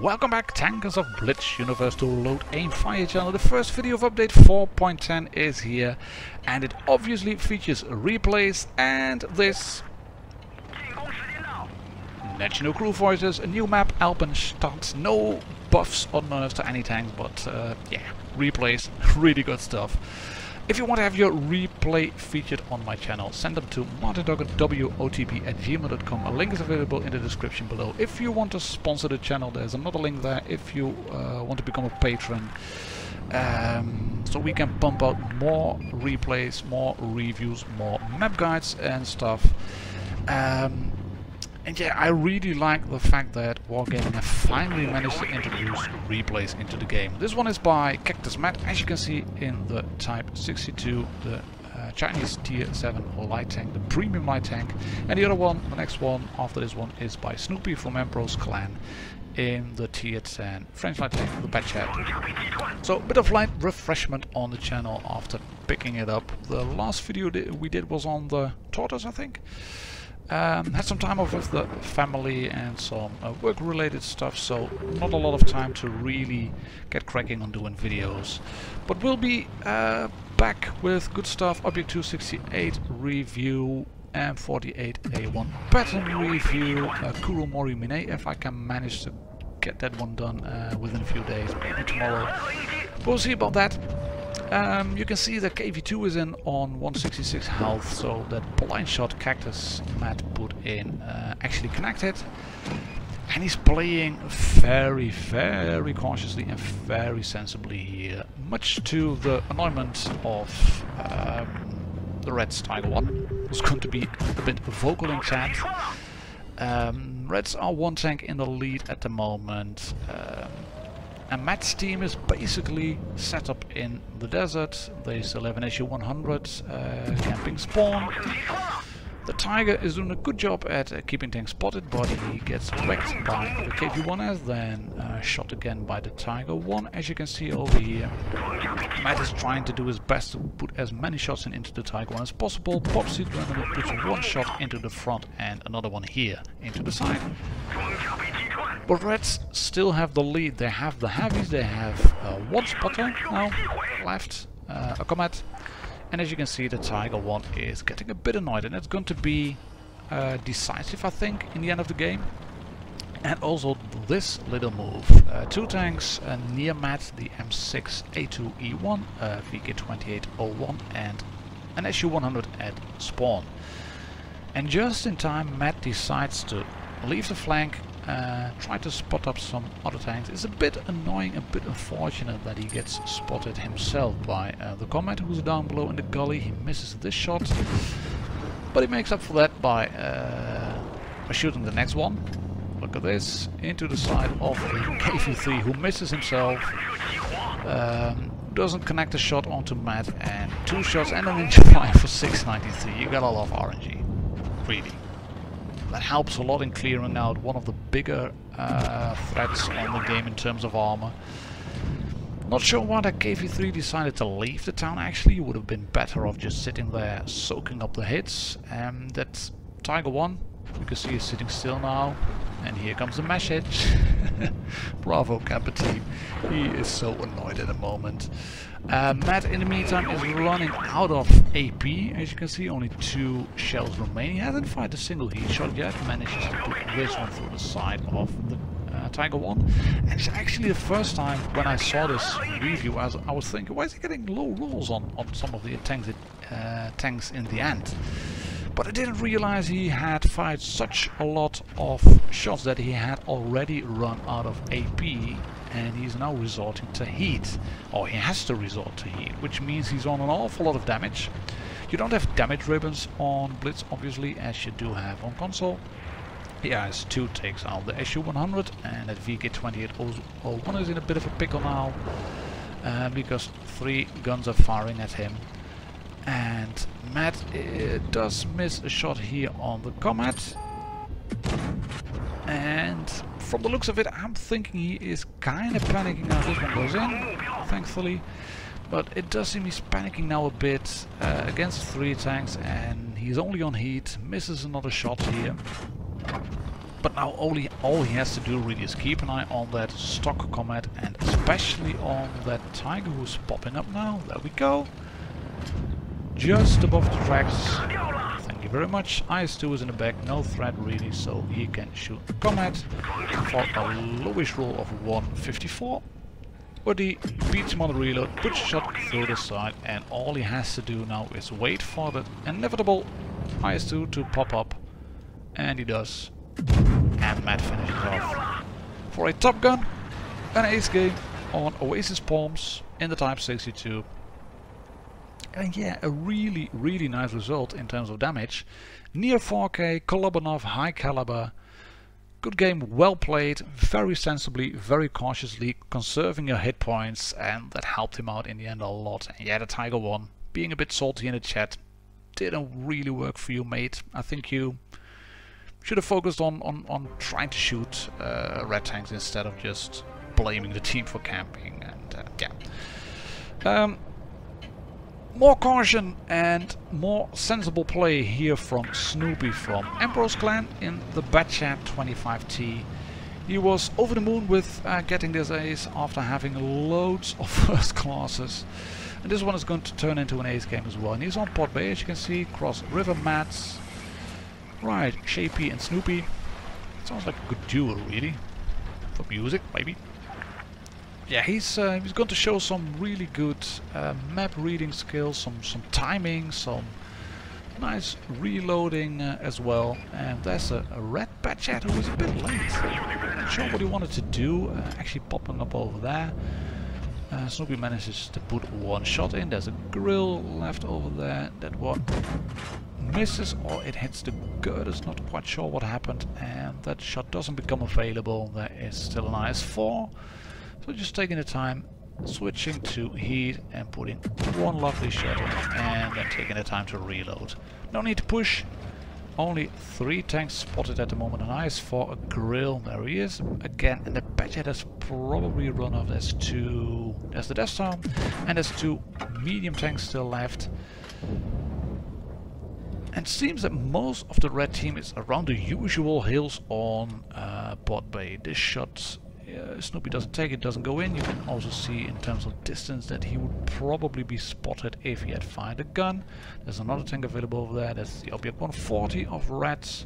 Welcome back, tankers of Blitz Universal Load Aim Fire channel. The first video of update 4.10 is here, and it obviously features replays and this. National crew voices, a new map, Alpenstadt, no buffs or nerfs to any tanks, but yeah, replays, really good stuff. If you want to have your replay featured on my channel, send them to martindoggerwotb@gmail.com. A link is available in the description below. If you want to sponsor the channel, there's another link there. If you want to become a patron, so we can pump out more replays, more reviews, more map guides and stuff. And yeah, I really like the fact that Wargaming have finally managed to introduce replays into the game. This one is by Cactus Matt, as you can see in the Type 62, the Chinese Tier 7 light tank, the premium light tank. And the other one, the next one after this one, is by Snoopy from Emperor's Clan in the Tier 10 French light tank, the Bad Chat. So a bit of light refreshment on the channel after picking it up. The last video we did was on the Tortoise, I think. Had some time off with the family and some work-related stuff, so not a lot of time to really get cracking on doing videos. But we'll be back with good stuff. Object 268 review, M48A1 pattern review, Kuro Mori Mine, if I can manage to get that one done within a few days, maybe tomorrow. We'll see about that. You can see that KV2 is in on 166 health, so that blind shot Cactus Matt put in actually connected. And he's playing very, very cautiously and very sensibly here, much to the annoyance of the Reds Tiger 1, who's going to be a bit vocal in chat. Reds are one tank in the lead at the moment. And Matt's team is basically set up in the desert. They still have an SU-100 camping spawn. The Tiger is doing a good job at keeping tanks spotted, but he gets wrecked by the KV-1S, then shot again by the Tiger 1, as you can see over here. Matt is trying to do his best to put as many shots into the Tiger 1 as possible. Popsy randomly puts one shot into the front and another one here into the side. But Reds still have the lead. They have the heavies, they have one spotter now left, a comet. And as you can see, the Tiger 1 is getting a bit annoyed, and it's going to be decisive, I think, in the end of the game. And also this little move. Two tanks near Matt, the M6A2E1, VK2801 and an SU-100 at spawn. And just in time, Matt decides to leave the flank, try to spot up some other tanks. It's a bit annoying, a bit unfortunate that he gets spotted himself by the Comet, who's down below in the gully. He misses this shot, but he makes up for that by shooting the next one. Look at this, into the side of the KV3, who misses himself. Doesn't connect the shot onto Matt, and two shots and an Ninja Fire for 693. You gotta love RNG, really. That helps a lot in clearing out one of the bigger threats on the game in terms of armor. Not sure why that KV3 decided to leave the town. Actually, you would have been better off just sitting there soaking up the hits. That Tiger 1, you can see, is sitting still now. And here comes the message. Bravo, Kappa team. He is so annoyed at the moment. Matt, in the meantime, is running out of AP. As you can see, only 2 shells remain. He hasn't fired a single heat shot yet. Manages to put this one through the side of the Tiger 1. And it's actually the first time when I saw this review, I was thinking, why is he getting low rolls on some of the tanks in the end? But I didn't realize he had fired such a lot of shots that he had already run out of AP, and he's now resorting to heat. Or he has to resort to heat, which means he's on an awful lot of damage. You don't have damage ribbons on Blitz, obviously, as you do have on console. He has 2 takes out the SU-100, and that VK2801 is in a bit of a pickle now, because 3 guns are firing at him. And Matt does miss a shot here on the Comet. And from the looks of it, I'm thinking he is kind of panicking now. This one goes in, thankfully. But it does seem he's panicking now a bit against 3 tanks. And he's only on heat. Misses another shot here. But now all he has to do really is keep an eye on that stock comet, and especially on that tiger who's popping up now. There we go. Just above the tracks. Thank you very much. IS-2 is in the back, no threat really, so he can shoot the comet for a lowish roll of 154. But he beats him on the reload, puts a shot through the side, and all he has to do now is wait for the inevitable IS-2 to pop up, and he does. And Matt finishes off for a Top Gun, an ace game on Oasis Palms in the Type 62. And yeah, a really nice result in terms of damage. Near 4K, Kolobanov, high caliber. Good game, well played, very sensibly, very cautiously, conserving your hit points, and that helped him out in the end a lot. And yeah, the Tiger won. Being a bit salty in the chat didn't really work for you, mate. I think you should have focused on trying to shoot red tanks instead of just blaming the team for camping. And yeah. More caution and more sensible play here from Snoopy from Emperor's Clan in the Batchat 25T. He was over the moon with getting this ace after having loads of first classes. And this one is going to turn into an ace game as well. And he's on Port Bay, as you can see, cross River Mats. Right, Shapey and Snoopy. Sounds like a good duo, really. For music, maybe. Yeah, he's going to show some really good map reading skills, some timing, some nice reloading as well. And there's a red Batchat who was a bit late. Not sure what he wanted to do, actually popping up over there. Snoopy manages to put one shot in. There's a grill left over there. That one misses, or it hits the girders, not quite sure what happened. And that shot doesn't become available. There is still an IS-4. So just taking the time, switching to heat and putting one lovely shot in, and then taking the time to reload. No need to push. Only 3 tanks spotted at the moment. An IS-4, a grill, there he is again, and the Batchat has probably run off. There's the Death Star, and there's 2 medium tanks still left. And it seems that most of the red team is around the usual hills on Port Bay. This shot, Snoopy doesn't take it, doesn't go in. You can also see in terms of distance that he would probably be spotted if he had fired a gun. There's another tank available over there. That's the Object 140 of reds.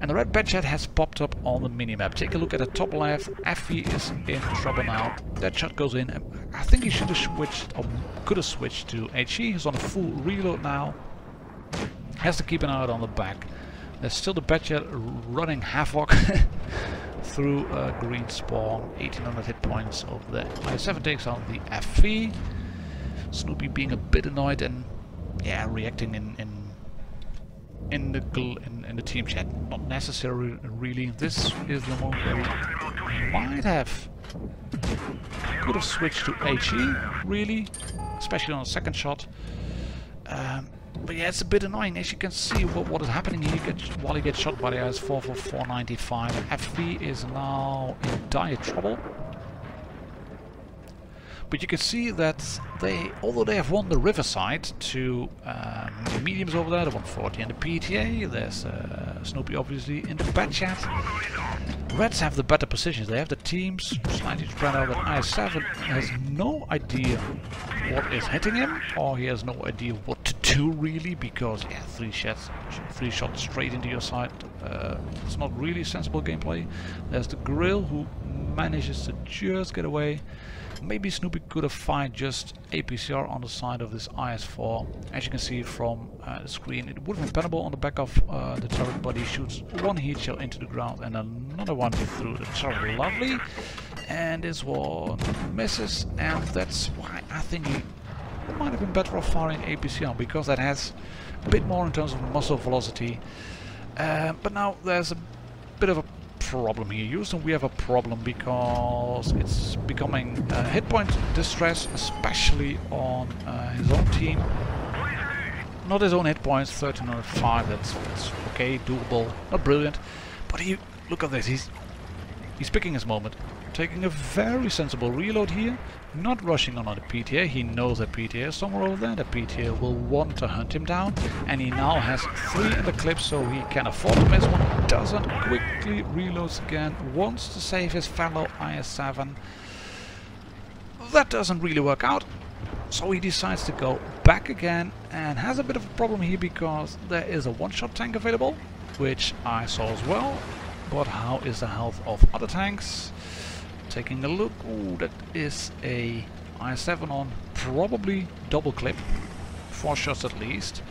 And the red Batchat has popped up on the minimap. Take a look at the top left. FV is in trouble now. That shot goes in. I think he should have switched, or could have switched to HE. He's on a full reload now. Has to keep an eye out on the back. There's still the Batchat running havoc through green spawn. 1800 hit points over there. IS-7 takes on the FV. Snoopy being a bit annoyed and yeah, reacting in the team chat. Not necessary really. This is the moment where we might have could have switched to HE really, especially on the second shot. But yeah, it's a bit annoying. As you can see what is happening here while he gets shot by the IS-4 for 495. FV is now in dire trouble. But you can see that although they have won the Riverside to mediums over there, the 140 and the PTA, there's Snoopy obviously in the Batchat. Reds have the better positions. They have the teams slightly spread out. That IS-7 has no idea what is hitting him, or he has no idea what to do really, because yeah, 3 shots straight into your side. It's not really sensible gameplay. There's the grill who manages to just get away. Maybe Snoopy could have fired just APCR on the side of this IS-4. As you can see from the screen, it would have been penetrable on the back of the turret, but he shoots one heat shell into the ground and another one through the turret. Lovely. And this one misses, and that's why I think he might have been better off firing APCR, because that has a bit more in terms of muzzle velocity. But now there's a bit of a problem here. Houston, we have a problem because it's becoming hit point distress, especially on his own team. Not his own hit points, 1305, that's okay, doable, not brilliant, but look at this, he's picking his moment. taking a very sensible reload here, not rushing on the PTA. He knows that PTA is somewhere over there. The PTA will want to hunt him down, and he now has 3 in the clip, so he can afford to miss one. Doesn't, quickly reloads again, wants to save his fellow IS-7. That doesn't really work out, so he decides to go back again, and has a bit of a problem here because there is a one-shot tank available, which I saw as well. But how is the health of other tanks? Taking a look, ooh, that is a IS-7 on, probably double clip, 4 shots at least.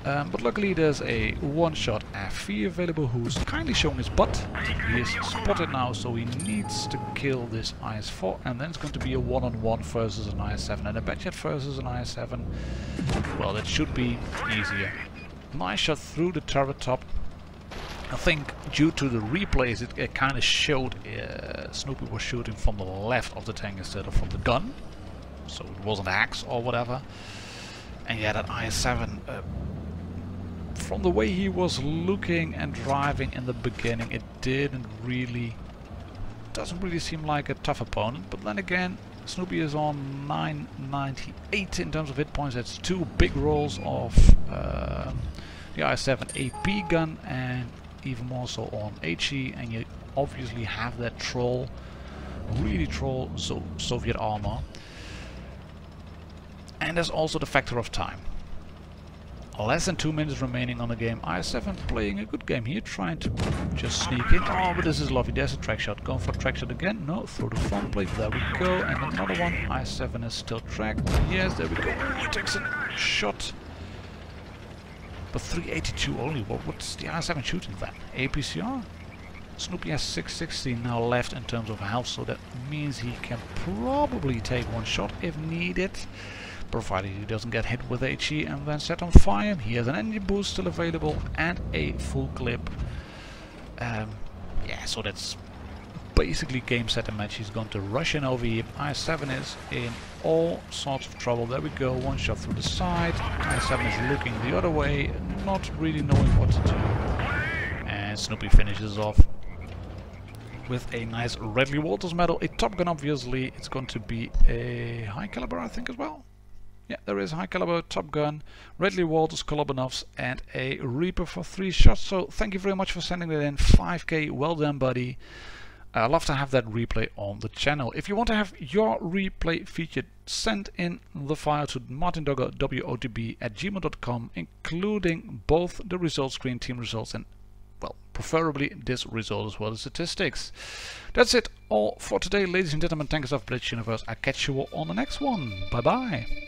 But luckily there's a one-shot FV available who's kindly showing his butt. He is spotted now, so he needs to kill this IS-4, and then it's going to be a one-on-one versus an IS-7, and a Badjet versus an IS-7. Well, that should be easier. Nice shot through the turret top. I think due to the replays it kind of showed Snoopy was shooting from the left of the tank instead of from the gun, so it wasn't hacks or whatever. And yeah, that IS-7, from the way he was looking and driving in the beginning, it doesn't really seem like a tough opponent. But then again, Snoopy is on 998 in terms of hit points. That's 2 big rolls of the IS-7 AP gun, and even more so on HE, and you obviously have that troll, really troll Soviet armor. And there's also the factor of time. Less than 2 minutes remaining on the game. IS-7 playing a good game here, trying to just sneak in. Oh, but this is lovely. There's a track shot. Going for a track shot again. No, through the front plate. There we go. And another one. IS-7 is still tracked. Yes, there we go. He takes a shot. But 382 only. What's the IS-7 shooting then? APCR? Snoopy has 660 now left in terms of health, so that means he can probably take one shot if needed, provided he doesn't get hit with HE and then set on fire. He has an engine boost still available and a full clip. Yeah, so that's basically game, set and match. He's going to rush in over here. IS-7 is in all sorts of trouble. There we go, one shot through the side. IS-7 is looking the other way, not really knowing what to do. And Snoopy finishes off with a nice Redley Walters medal, a Top Gun obviously. It's going to be a high caliber, I think, as well. Yeah, there is high caliber, Top Gun, Redley Walters, Kolobanovs, and a Reaper for 3 shots. So thank you very much for sending that in. 5k, well done, buddy. I'd love to have that replay on the channel. If you want to have your replay featured, send in the file to martindoggerwotb@gmail.com, including both the result screen, team results, and, well, preferably this result as well as statistics. That's it all for today, ladies and gentlemen. Tankers of Blitz Universe. I'll catch you all on the next one. Bye bye.